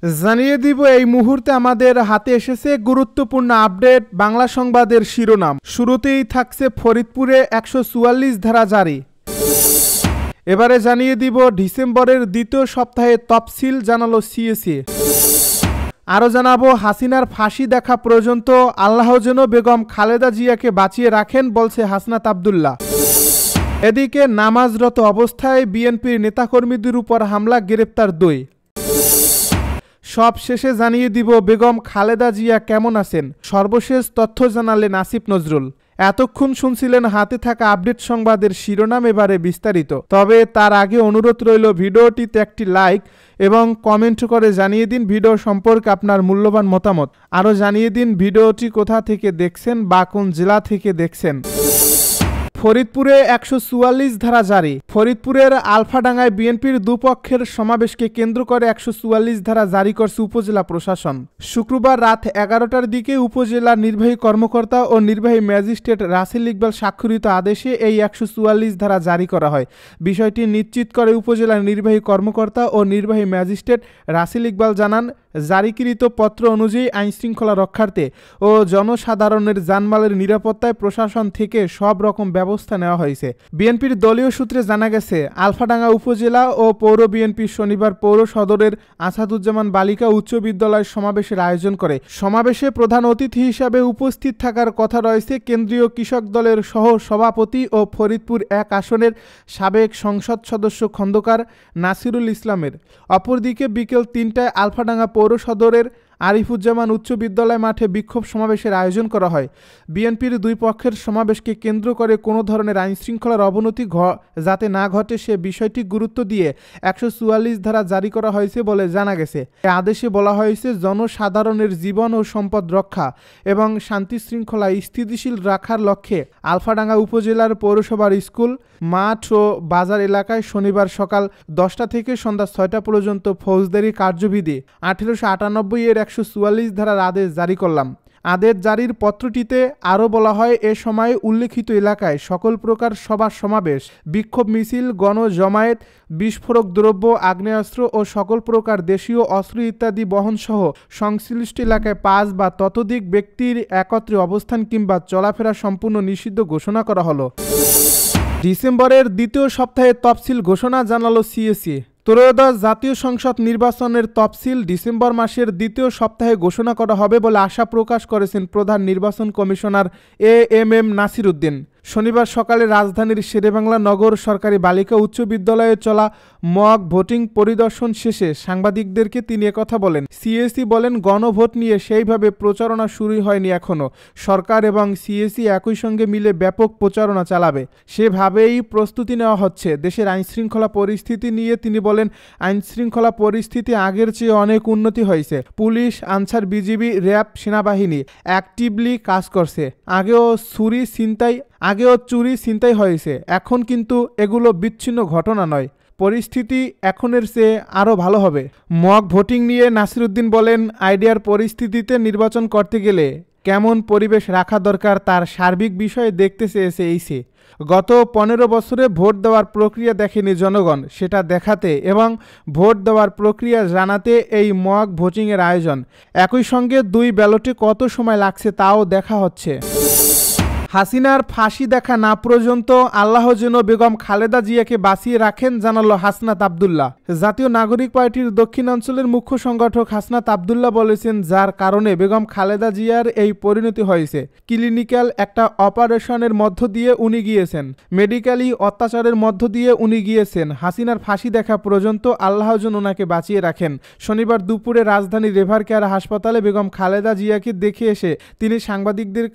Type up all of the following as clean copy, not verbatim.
জানিয়ে দিব এই মুহূর্তে আমাদের হাতে এসেছে গুরুত্বপূর্ণ আপডেট বাংলা সংবাদের শিরোনাম। শুরুতেই থাকছে ফরিদপুরে ১৪৪ ধারা জারি। এবারে জানিয়ে দিব ডিসেম্বরের দ্বিতীয় সপ্তাহে তফসিল জানালো সিএসি। আরও জানাবো হাসিনার ফাঁসি দেখা পর্যন্ত আল্লাহ যেন বেগম খালেদা জিয়াকে বাঁচিয়ে রাখেন বলছে হাসনাত আব্দুল্লাহ। এদিকে নামাজরত অবস্থায় বিএনপির নেতাকর্মীদের উপর হামলা, গ্রেপ্তার ২। সব শেষে জানিয়ে দিব বেগম খালেদা জিয়া কেমন আছেন, সর্বশেষ তথ্য জানালেন আসিফ নজরুল। এতক্ষণ শুনছিলেন হাতে থাকা আপডেট সংবাদের শিরোনাম, এবারে বিস্তারিত। তবে তার আগে অনুরোধ রইল ভিডিওটিতে একটি লাইক এবং কমেন্ট করে জানিয়ে দিন ভিডিও সম্পর্কে আপনার মূল্যবান মতামত। আরও জানিয়ে দিন ভিডিওটি কোথা থেকে দেখছেন বা কোন জেলা থেকে দেখছেন। ফরিদপুরে ১৪৪ ধারা জারি। ফরিদপুরের আলফাডাঙ্গায় বিএনপির দুপক্ষের সমাবেশকে কেন্দ্র করে ১৪৪ ধারা জারি করছে উপজেলা প্রশাসন। শুক্রবার রাত ১১টার দিকে উপজেলা নির্বাহী কর্মকর্তা ও নির্বাহী ম্যাজিস্ট্রেট রাসেল ইকবাল স্বাক্ষরিত আদেশে এই ১৪৪ ধারা জারি করা হয়। বিষয়টি নিশ্চিত করে উপজেলা নির্বাহী কর্মকর্তা ও নির্বাহী ম্যাজিস্ট্রেট রাসেল ইকবাল জানান, জারিকৃত পত্র অনুযায়ী আইনশৃঙ্খলা রক্ষার্থে ও জনসাধারণের জানমালের নিরাপত্তায় প্রশাসন থেকে সব রকম ব্যবস্থা নেওয়া হয়েছে। বিএনপির দলীয় সূত্রে জানা গেছে, আলফাডাঙ্গা উপজেলা ও পৌর বিএনপি শনিবার পৌর সদরের আসাদুজ্জামান বালিকা উচ্চ বিদ্যালয় সমাবেশের আয়োজন করে। সমাবেশে প্রধান অতিথি হিসাবে উপস্থিত থাকার কথা রয়েছে কেন্দ্রীয় কৃষক দলের সহ সভাপতি ও ফরিদপুর ১ আসনের সাবেক সংসদ সদস্য খন্দকার নাসিরুল ইসলামের। অপরদিকে বিকেল ৩টায় আলফাডাঙ্গা পৌর সদরের আরিফুজ্জামান উচ্চ বিদ্যালয় মাঠে বিক্ষোভ সমাবেশের আয়োজন করা হয়। বিএনপির দুই পক্ষের সমাবেশকে কেন্দ্র করে কোনো ধরনের আইনশৃঙ্খলার অবনতি যাতে না ঘটে সে বিষয়টি গুরুত্ব দিয়ে ১৪৪ ধারা জারি করা হয়েছে বলে জানা গেছে। এই আদেশে বলা হয়েছে, জনসাধারণের জীবন ও সম্পদ রক্ষা এবং শান্তি শৃঙ্খলা স্থিতিশীল রাখার লক্ষ্যে আলফাডাঙ্গা উপজেলার পৌরসভার স্কুল, মাঠ ও বাজার এলাকায় শনিবার সকাল ১০টা থেকে সন্ধ্যা ৬টা পর্যন্ত ফৌজদারি কার্যবিধি ১৮৯৮ এর ১৪৪ ধারার আদেশ জারি করলাম। আদেশ জারির পত্রটিতে আরও বলা হয়, এ সময় উল্লেখিত এলাকায় সকল প্রকার সভা সমাবেশ, বিক্ষোভ মিছিল, গণজমায়েত, বিস্ফোরক দ্রব্য, আগ্নেয়াস্ত্র ও সকল প্রকার দেশীয় অস্ত্র ইত্যাদি বহনসহ সংশ্লিষ্ট এলাকায় ৫ বা ততোধিক ব্যক্তির একত্রে অবস্থান কিংবা চলাফেরা সম্পূর্ণ নিষিদ্ধ ঘোষণা করা হলো। ডিসেম্বরের দ্বিতীয় সপ্তাহে তফসিল ঘোষণা জানালো সিএসি। ত্রয়োদশ জাতীয় সংসদ নির্বাচনের তফসিল ডিসেম্বর মাসের দ্বিতীয় সপ্তাহে ঘোষণা করা হবে বলে আশা প্রকাশ করেছেন প্রধান নির্বাচন কমিশনার এএমএম নাসির উদ্দিন। শনিবার সকালে রাজধানীর শেরেবাংলা নগর সরকারি বালিকা উচ্চ বিদ্যালয়ে চলা মক ভোটিং পরিদর্শন শেষে সাংবাদিকদেরকে তিনি একথা বলেন। সিএসি বলেন, গণভোট নিয়ে সেইভাবে প্রচারণা শুরু হয়নি এখনও। সরকার এবং সিএসি একই সঙ্গে মিলে ব্যাপক প্রচারণা চালাবে, সেভাবেই প্রস্তুতি নেওয়া হচ্ছে। দেশের আইনশৃঙ্খলা পরিস্থিতি নিয়ে তিনি বলেন, আইনশৃঙ্খলা পরিস্থিতি আগের চেয়ে অনেক উন্নতি হয়েছে। পুলিশ, আনসার, বিজিবি, র্যাব, সেনাবাহিনী অ্যাক্টিভলি কাজ করছে। আগেও চুরি ছিনতাই হয়েছে, এখন কিন্তু এগুলো বিচ্ছিন্ন ঘটনা নয়। পরিস্থিতি এখনের চেয়ে আরও ভালো হবে। মক ভোটিং নিয়ে নাসির উদ্দিন বলেন, আইডিয়ার পরিস্থিতিতে নির্বাচন করতে গেলে কেমন পরিবেশ রাখা দরকার তার সার্বিক বিষয়ে দেখতে চেয়েছে এইসি। গত ১৫ বছরে ভোট দেওয়ার প্রক্রিয়া দেখেনি জনগণ, সেটা দেখাতে এবং ভোট দেওয়ার প্রক্রিয়া জানাতে এই মক ভোটিংয়ের আয়োজন। একই সঙ্গে ২ ব্যালটে কত সময় লাগছে তাও দেখা হচ্ছে। হাসিনার ফাঁসি দেখা না পর্যন্ত আল্লাহ যেন বেগম খালেদা জিয়াকে বাঁচিয়ে রাখেন জানালো হাসনাত আব্দুল্লাহ। জাতীয় নাগরিক পার্টির দক্ষিণাঞ্চলের মুখ্য সংগঠক হাসনাত আব্দুল্লাহ বলেছেন, যার কারণে বেগম খালেদা জিয়ার এই পরিণতি হয়েছে। ক্লিনিক্যাল একটা অপারেশনের মধ্য দিয়ে উনি গিয়েছেন, মেডিকেলি অত্যাচারের মধ্য দিয়ে উনি গিয়েছেন। হাসিনার ফাঁসি দেখা পর্যন্ত আল্লাহ যেন ওনাকে বাঁচিয়ে রাখেন। শনিবার দুপুরে রাজধানীর রেভার কেয়ার হাসপাতালে বেগম খালেদা জিয়াকে দেখে এসে তিনি সাংবাদিকদের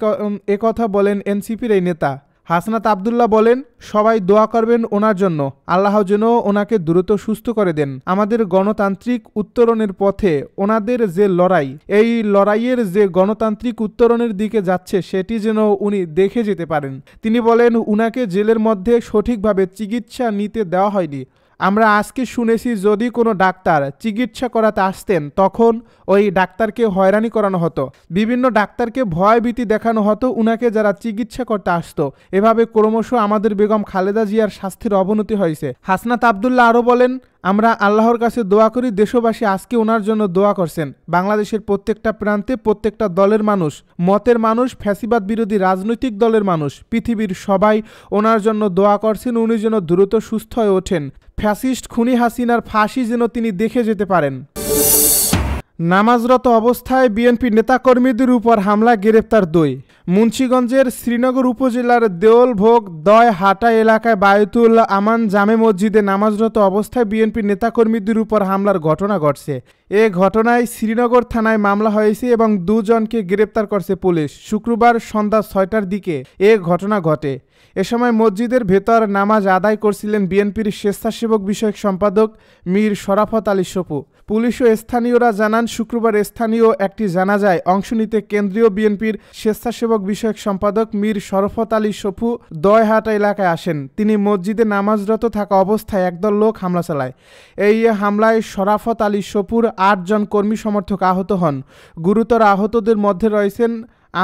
একথা বলেন এনসিপির এই নেতা। হাসনাত আব্দুল্লাহ বলেন, সবাই দোয়া করবেন ওনার জন্য, আল্লাহ যেন ওনাকে দ্রুত সুস্থ করে দেন। আমাদের গণতান্ত্রিক উত্তরণের পথে ওনাদের যে লড়াই, এই লড়াইয়ের যে গণতান্ত্রিক উত্তরণের দিকে যাচ্ছে সেটি যেন উনি দেখে যেতে পারেন। তিনি বলেন, উনাকে জেলের মধ্যে সঠিকভাবে চিকিৎসা নিতে দেওয়া হয়নি। আমরা আজকে শুনেছি যদি কোনো ডাক্তার চিকিৎসা করাতে আসতেন তখন ওই ডাক্তারকে হয়রানি করানো হতো, বিভিন্ন ডাক্তারকে ভয় ভীতি দেখানো হতো উনাকে যারা চিকিৎসা করতে আসতো। এভাবে ক্রমশ আমাদের বেগম খালেদা জিয়ার স্বাস্থ্যের অবনতি হয়েছে। হাসনাত আবদুল্লাহ আরও বলেন, আমরা আল্লাহর কাছে দোয়া করি, দেশবাসী আজকে ওনার জন্য দোয়া করছেন। বাংলাদেশের প্রত্যেকটা প্রান্তে প্রত্যেকটা দলের মানুষ, মতের মানুষ, ফ্যাসিবাদ বিরোধী রাজনৈতিক দলের মানুষ, পৃথিবীর সবাই ওনার জন্য দোয়া করছেন উনি যেন দ্রুত সুস্থ হয়ে ওঠেন, ফ্যাসিস্ট খুনি হাসিনার ফাঁসি যেন তিনি দেখে যেতে পারেন। নামাজরত অবস্থায় বিএনপি নেতাকর্মীদের উপর হামলা, গ্রেপ্তার 2। মুন্সিগঞ্জের শ্রীনগর উপজেলার দেওলভোগ দয়হাটা এলাকায় বায়তুল আমান জামে মসজিদে নামাজরত অবস্থায় বিএনপি নেতাকর্মীদের উপর হামলার ঘটনা ঘটছে। এ ঘটনায় শ্রীনগর থানায় মামলা হয়েছে এবং 2 জনকে গ্রেপ্তার করছে পুলিশ। শুক্রবার সন্ধ্যা 6টার দিকে এ ঘটনা ঘটে। এ সময় মসজিদের ভেতর নামাজ আদায় করছিলেন বিএনপির স্বেচ্ছাসেবক বিষয়ক সম্পাদক মীর শরাফত আলী সপু। পুলিশ ও স্থানীয়রা জানান, শুক্রবার স্থানীয় একটি জানাজায় অংশ নিতে কেন্দ্রীয় বিএনপির স্বেচ্ছাসেবক বিষয়ক সম্পাদক মীর শরাফত আলী সপু দয়হাটা এলাকায় আসেন। তিনি মসজিদে নামাজরত থাকা অবস্থায় একদল লোক হামলা চালায়। এই হামলায় শরাফত আলী সপুর 8 জন কর্মী সমর্থক আহত হন। গুরুতর আহতদের মধ্যে রয়েছেন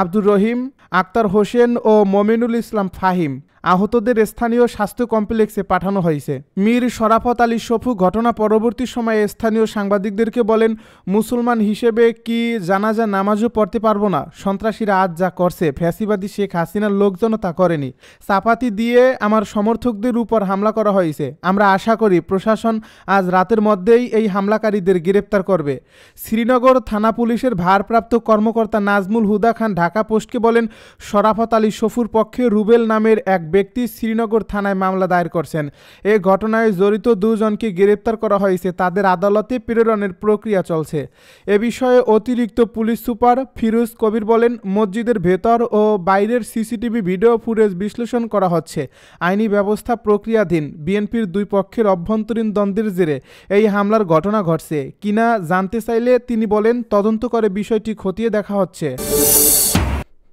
আব্দুর রহিম, আক্তার হোসেন ও মমিনুল ইসলাম ফাহিম। আহতদের স্থানীয় স্বাস্থ্য কমপ্লেক্সে পাঠানো হয়েছে। মীর শরাফত আলী সপু ঘটনা পরবর্তী সময়ে স্থানীয় সাংবাদিকদেরকে বলেন, মুসলমান হিসেবে কি জানাজা নামাজও পড়তে পারবো না? সন্ত্রাসীরা আজ যা করছে ফ্যাসিবাদী শেখ হাসিনার লোকজনও তা করেনি। চাপাতি দিয়ে আমার সমর্থকদের উপর হামলা করা হয়েছে। আমরা আশা করি প্রশাসন আজ রাতের মধ্যেই এই হামলাকারীদের গ্রেপ্তার করবে। শ্রীনগর থানা পুলিশের ভারপ্রাপ্ত কর্মকর্তা নাজমুল হুদা খান ঢাকা পোস্টকে বলেন, শরাফত আলী সপুর পক্ষে রুবেল নামের এক ব্যক্তি শ্রীনগর থানায় মামলা দায়ের করছেন। এ ঘটনায় জড়িত 2 জনকে গ্রেপ্তার করা হয়েছে। তাদের আদালতে প্রেরণের প্রক্রিয়া চলছে। এ বিষয়ে অতিরিক্ত পুলিশ সুপার ফিরোজ কবির বলেন, মসজিদের ভেতর ও বাইরের সিসিটিভি ভিডিও ফুটেজ বিশ্লেষণ করা হচ্ছে। আইনি ব্যবস্থা প্রক্রিয়াধীন। বিএনপির 2 পক্ষের অভ্যন্তরীণ দ্বন্দ্বের জেরে এই হামলার ঘটনা ঘটছে কিনা জানতে চাইলে তিনি বলেন, তদন্ত করে বিষয়টি খতিয়ে দেখা হচ্ছে।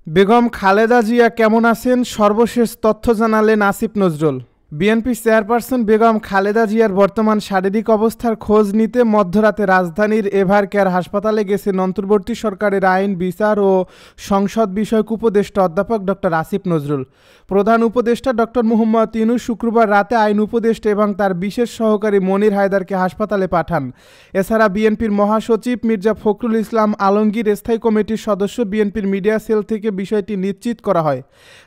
বেগম খালেদা জিয়া কেমন আছেন সর্বশেষ তথ্য জানালেন আসিফ নজরুল। বিএনপি চেয়ারপারসন বেগম খালেদা জিয়ার বর্তমান শারীরিক অবস্থার খোঁজ নিতে মধ্যরাতে রাজধানীর এভার কেয়ার হাসপাতালে গেছেন অন্তর্বর্তী সরকারের আইন, বিচার ও সংসদ বিষয়ক উপদেষ্টা অধ্যাপক ডক্টর আসিফ নজরুল। প্রধান উপদেষ্টা ডক্টর মুহাম্মদ ইউনূস শুক্রবার রাতে আইন উপদেষ্টা এবং তার বিশেষ সহকারী মনির হায়দারকে হাসপাতালে পাঠান। এছাড়া বিএনপির মহাসচিব মির্জা ফখরুল ইসলাম আলমগীর, স্থায়ী কমিটির সদস্য, বিএনপির মিডিয়া সেল থেকে বিষয়টি নিশ্চিত করা হয়।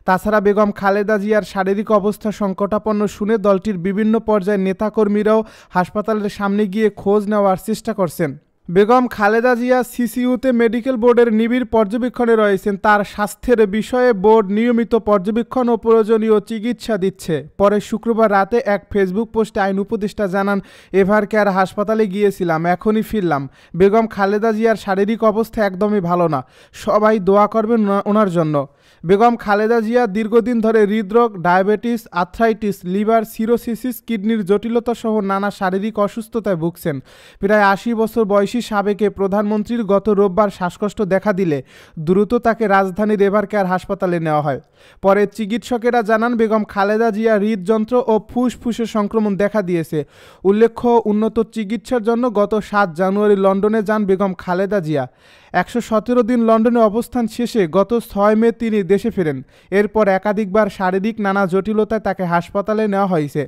তাছাড়া বেগম খালেদা জিয়ার শারীরিক অবস্থা সংকটাপন্ন শুনে দলটির বিভিন্ন পর্যায়ের নেতাকর্মীরাও হাসপাতালের সামনে গিয়ে খোঁজ নেওয়ার চেষ্টা করছেন। বেগম খালেদা জিয়া সিসিইউতে মেডিকেল বোর্ডের নিবিড় পর্যবেক্ষণে রয়েছেন। তার স্বাস্থ্যের বিষয়ে বোর্ড নিয়মিত পর্যবেক্ষণ ও প্রয়োজনীয় চিকিৎসা দিচ্ছে। পরে শুক্রবার রাতে এক ফেসবুক পোস্টে আইন উপদেষ্টা জানান, এভার কেয়ার হাসপাতালে গিয়েছিলাম, এখনই ফিরলাম। বেগম খালেদা জিয়ার শারীরিক অবস্থা একদমই ভালো না, সবাই দোয়া করবেন ওনার জন্য। বেগম খালেদা জিয়া দীর্ঘদিন ধরে হৃদরোগ, ডায়াবেটিস, আর্থ্রাইটিস, লিভার সিরোসিস, কিডনির জটিলতা সহ নানা শারীরিক অসুস্থতায় ভুগছেন। প্রায় 80 বছর বয়সী সাবেক প্রধানমন্ত্রীর গত রোববার শ্বাসকষ্ট দেখা দিলে দ্রুত তাকে রাজধানীর এভার কেয়ার হাসপাতালে নেওয়া হয়। পরে চিকিৎসকেরা জানান, বেগম খালেদা জিয়া হৃদযন্ত্র ও ফুসফুসে সংক্রমণ দেখা দিয়েছে। উল্লেখ্য, উন্নত চিকিৎসার জন্য গত 7 জানুয়ারি লন্ডনে যান বেগম খালেদা জিয়া। 117 দিন লন্ডনে অবস্থান শেষে গত 6 মে তিনি দেশে ফেরেন। এরপর একাধিকবার শারীরিক নানা জটিলতায় তাকে হাসপাতালে নেওয়া হয়েছে।